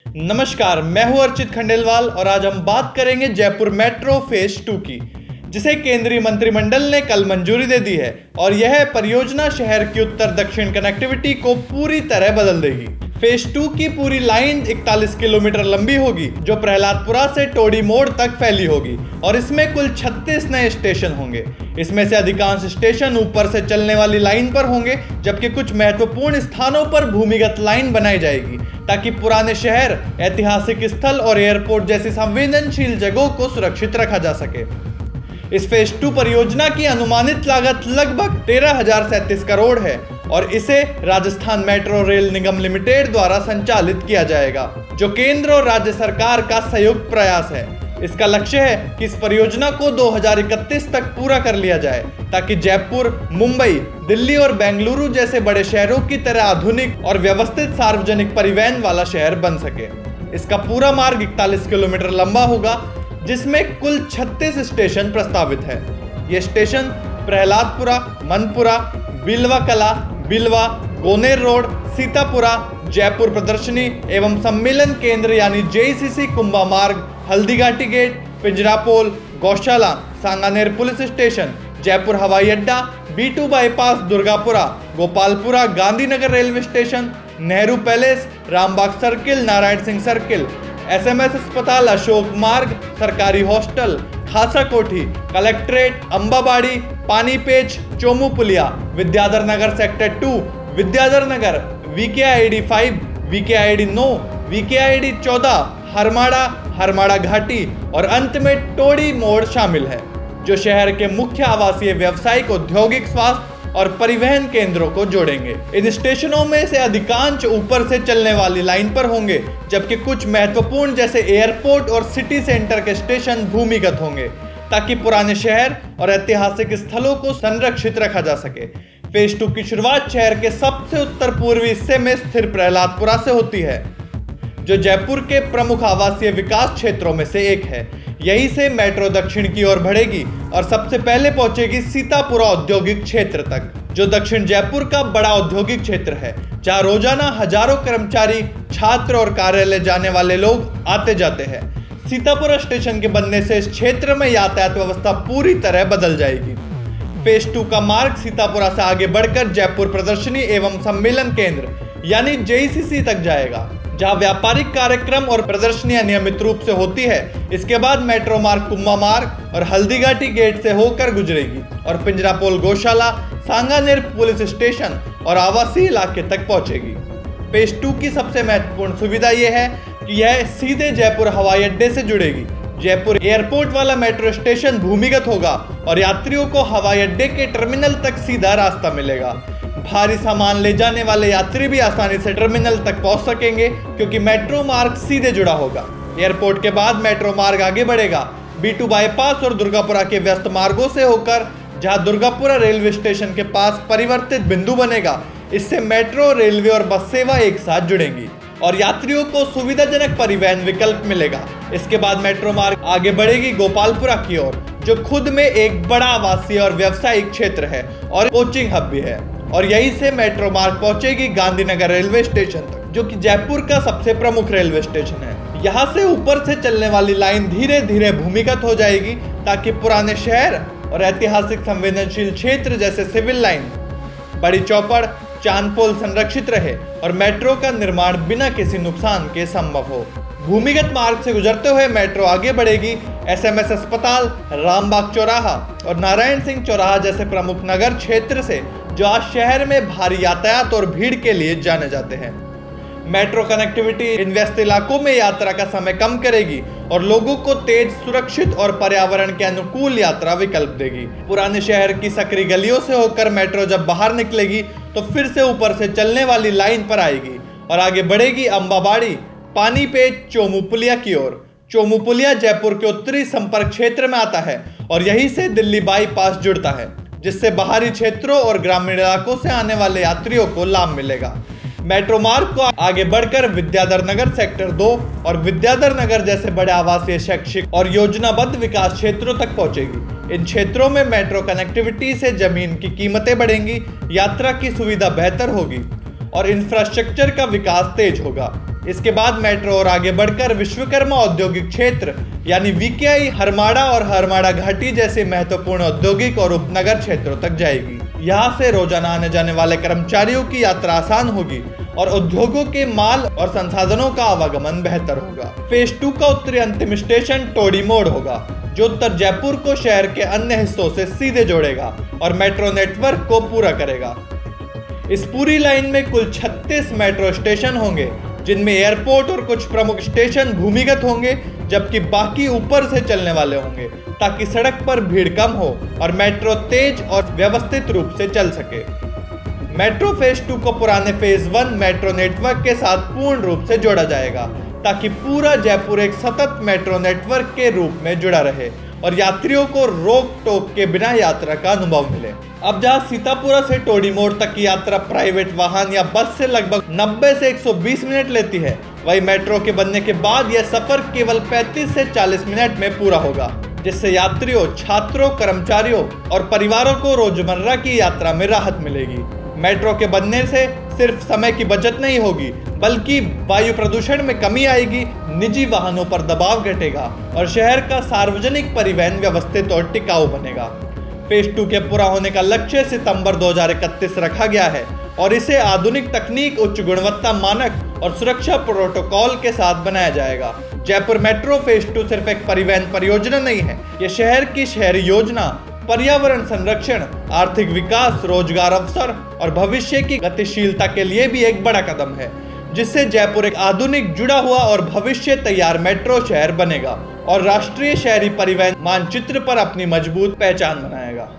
नमस्कार, मैं हूं अर्चित खंडेलवाल और आज हम बात करेंगे जयपुर मेट्रो फेज 2 की, जिसे केंद्रीय मंत्रिमंडल ने कल मंजूरी दे दी है और यह परियोजना शहर की उत्तर दक्षिण कनेक्टिविटी को पूरी तरह बदल देगी। फेज 2 की पूरी लाइन 41 किलोमीटर लंबी होगी, जो प्रहलादपुरा से टोडी मोड़ तक फैली होगी और इसमें कुल 36 नए स्टेशन होंगे। इसमें से अधिकांश स्टेशन ऊपर से चलने वाली लाइन पर होंगे, जबकि कुछ महत्वपूर्ण स्थानों पर भूमिगत लाइन बनाई जाएगी ताकि पुराने शहर, ऐतिहासिक स्थल और एयरपोर्ट जैसी संवेदनशील जगहों को सुरक्षित रखा जा सके। इस फेज 2 परियोजना की अनुमानित लागत लगभग 13,037 करोड़ है और इसे राजस्थान मेट्रो रेल निगम लिमिटेड द्वारा संचालित किया जाएगा, जो केंद्र और राज्य सरकार का संयुक्त प्रयास है। इसका लक्ष्य है कि इस परियोजना को 2031 तक पूरा कर लिया जाए ताकि जयपुर, मुंबई, दिल्ली और बेंगलुरु जैसे बड़े शहरों की तरह आधुनिक और व्यवस्थित सार्वजनिक परिवहन वाला शहर बन सके। इसका पूरा मार्ग 41 किलोमीटर लंबा होगा, जिसमें कुल 36 स्टेशन प्रस्तावित है। ये स्टेशन प्रहलादपुरा, मनपुरा, बिलवा कला, बिलवा, गोनेर रोड, सीतापुरा, जयपुर प्रदर्शनी एवं सम्मेलन केंद्र यानी जेईसीसी, कुंभा मार्ग, हल्दीघाटी गेट, पिंजरापोल, गौशाला, सांगानेर पुलिस स्टेशन, जयपुर हवाई अड्डा, B2 bypass, Durgapura, Gopalpura, Gandhinagar railway station, Nehru palace, Rambagh circle, Narayan Singh circle, SMS अस्पताल, अशोक मार्ग, सरकारी हॉस्टल, खासा कोठी, कलेक्ट्रेट, अंबाबाड़ी, पानीपेच, चोमू पुलिया, Vidyadhar Nagar sector 2, Vidyadhar Nagar, VKID 5, VKID 9, VKID 14, Harmada घाटी और अंत में टोडी मोड़ शामिल है, जो शहर के मुख्य आवासीय, व्यावसायिक, औद्योगिक, स्वास्थ्य और परिवहन केंद्रों को जोड़ेंगे। इन स्टेशनों में से अधिकांश ऊपर से चलने वाली लाइन पर होंगे, जबकि कुछ महत्वपूर्ण जैसे एयरपोर्ट और सिटी सेंटर के स्टेशन भूमिगत होंगे ताकि पुराने शहर और ऐतिहासिक स्थलों को संरक्षित रखा जा सके। फेज 2 की शुरुआत शहर के सबसे उत्तर पूर्वी हिस्से में स्थिर प्रहलादपुरा से होती है, जो जयपुर के प्रमुख आवासीय विकास क्षेत्रों में से एक है। यहीं से मेट्रो दक्षिण की ओर बढ़ेगी और सबसे पहले पहुंचेगी सीतापुरा औद्योगिक क्षेत्र तक, जो दक्षिण जयपुर का बड़ा औद्योगिक क्षेत्र है, जहां रोजाना हजारों कर्मचारी, छात्र और कार्यालय जाने वाले लोग आते जाते हैं। सीतापुरा स्टेशन के बनने से इस क्षेत्र में यातायात व्यवस्था पूरी तरह बदल जाएगी। फेज 2 का मार्ग सीतापुरा से आगे बढ़कर जयपुर प्रदर्शनी एवं सम्मेलन केंद्र यानी जेईसीसी तक जाएगा, जहां व्यापारिक कार्यक्रम और प्रदर्शनियां नियमित रूप से होती है। इसके बाद मेट्रो मार्ग कुंभा मार्ग और हल्दीघाटी गेट से होकर गुजरेगी और पिंजरापोल, गौशाला, सांगानेर पुलिस स्टेशन और आवासीय इलाके तक पहुंचेगी। फेज 2 की सबसे महत्वपूर्ण सुविधा यह है कि यह सीधे जयपुर हवाई अड्डे से जुड़ेगी। जयपुर एयरपोर्ट वाला मेट्रो स्टेशन भूमिगत होगा और यात्रियों को हवाई अड्डे के टर्मिनल तक सीधा रास्ता मिलेगा। भारी सामान ले जाने वाले यात्री भी आसानी से टर्मिनल तक पहुंच सकेंगे, क्योंकि मेट्रो मार्ग सीधे जुड़ा होगा। एयरपोर्ट के बाद मेट्रो मार्ग आगे बढ़ेगा B2 बाईपास और दुर्गापुरा के व्यस्त मार्गों से होकर, जहां दुर्गापुरा रेलवे स्टेशन के पास परिवर्तित बिंदु बनेगा। इससे मेट्रो, रेलवे और बस सेवा एक साथ जुड़ेंगी और यात्रियों को सुविधाजनक परिवहन विकल्प मिलेगा। इसके बाद मेट्रो मार्ग आगे बढ़ेगी गोपालपुरा की ओर, जो खुद में एक बड़ा आवासीय और व्यावसायिक क्षेत्र है और कोचिंग हब भी है, और यहीं से मेट्रो मार्ग पहुंचेगी गांधीनगर रेलवे स्टेशन तक, जो कि जयपुर का सबसे प्रमुख रेलवे स्टेशन है। यहाँ से ऊपर से चलने वाली लाइन धीरे धीरे भूमिगत हो जाएगी ताकि पुराने शहर और ऐतिहासिक संवेदनशील क्षेत्र जैसे सिविल लाइन, बड़ी चौपड़, चांदपोल संरक्षित रहे और मेट्रो का निर्माण बिना किसी नुकसान के संभव हो। भूमिगत मार्ग से गुजरते हुए मेट्रो आगे बढ़ेगी SMS अस्पताल, रामबाग चौराहा और नारायण सिंह चौराहा जैसे प्रमुख नगर क्षेत्र से, जो आज शहर में भारी यातायात और भीड़ के लिए जाने जाते हैं। मेट्रो कनेक्टिविटी इन व्यस्त इलाकों में यात्रा का समय कम करेगी और लोगों को तेज, सुरक्षित और पर्यावरण के अनुकूल यात्रा विकल्प देगी। पुराने शहर की सकरी गलियों से होकर मेट्रो जब बाहर निकलेगी तो फिर से ऊपर से चलने वाली लाइन पर आएगी और आगे बढ़ेगी अंबाबाड़ी, पानीपेच, चोमू पुलिया की ओर। चोमू पुलिया जयपुर के उत्तरी संपर्क क्षेत्र में आता है और यहीं से दिल्ली बाईपास जुड़ता है, जिससे बाहरी क्षेत्रों और ग्रामीण इलाकों से आने वाले यात्रियों को लाभ मिलेगा। मेट्रो मार्ग को आगे बढ़कर विद्याधर नगर सेक्टर 2 और विद्याधर नगर जैसे बड़े आवासीय, शैक्षिक और योजनाबद्ध विकास क्षेत्रों तक पहुंचेगी। इन क्षेत्रों में मेट्रो कनेक्टिविटी से जमीन की कीमतें बढ़ेंगी, यात्रा की सुविधा बेहतर होगी और इंफ्रास्ट्रक्चर का विकास तेज होगा। इसके बाद मेट्रो और आगे बढ़कर विश्वकर्मा औद्योगिक क्षेत्र यानी वीकेआई हरमाड़ा और हरमाड़ा घाटी जैसे महत्वपूर्ण औद्योगिक और उपनगर क्षेत्रों तक जाएगी। यहाँ से रोजाना आने जाने वाले कर्मचारियों की यात्रा आसान होगी और उद्योगों के माल और संसाधनों का आवागमन बेहतर होगा। फेज 2 का उत्तरी अंतिम स्टेशन टोडी मोड़ होगा, जो उत्तर जयपुर को शहर के अन्य हिस्सों से सीधे जोड़ेगा और मेट्रो नेटवर्क को पूरा करेगा। इस पूरी लाइन में कुल 36 मेट्रो स्टेशन होंगे, जिनमें एयरपोर्ट और कुछ प्रमुख स्टेशन भूमिगत होंगे, जबकि बाकी ऊपर से चलने वाले होंगे, ताकि सड़क पर भीड़ कम हो और मेट्रो तेज और व्यवस्थित रूप से चल सके। मेट्रो फेज 2 को पुराने फेज 1 मेट्रो नेटवर्क के साथ पूर्ण रूप से जोड़ा जाएगा, ताकि पूरा जयपुर एक सतत मेट्रो नेटवर्क के रूप में जुड़ा रहे और यात्रियों को रोक टोक के बिना यात्रा का अनुभव मिले। अब जहां सीतापुरा से टोडी मोड़ तक की यात्रा प्राइवेट वाहन या बस से लगभग 90 से 120 मिनट लेती है, वही मेट्रो के बनने के बाद यह सफर केवल 35 से 40 मिनट में पूरा होगा, जिससे यात्रियों, छात्रों, कर्मचारियों और परिवारों को रोजमर्रा की यात्रा में राहत मिलेगी। मेट्रो के बनने से सिर्फ समय की बचत नहीं होगी, बल्कि वायु प्रदूषण में कमी आएगी, निजी वाहनों पर दबाव घटेगा और शहर का सार्वजनिक परिवहन व्यवस्थित और टिकाऊ बनेगा। फेज 2 के पूरा होने का लक्ष्य सितंबर 2031 रखा गया है और इसे आधुनिक तकनीक, उच्च गुणवत्ता मानक और सुरक्षा प्रोटोकॉल के साथ बनाया जाएगा। जयपुर मेट्रो फेज 2 सिर्फ एक परिवहन परियोजना नहीं है, ये शहर की शहरी योजना, पर्यावरण संरक्षण, आर्थिक विकास, रोजगार अवसर और भविष्य की गतिशीलता के लिए भी एक बड़ा कदम है, जिससे जयपुर एक आधुनिक, जुड़ा हुआ और भविष्य तैयार मेट्रो शहर बनेगा और राष्ट्रीय शहरी परिवहन मानचित्र पर अपनी मजबूत पहचान बनाएगा।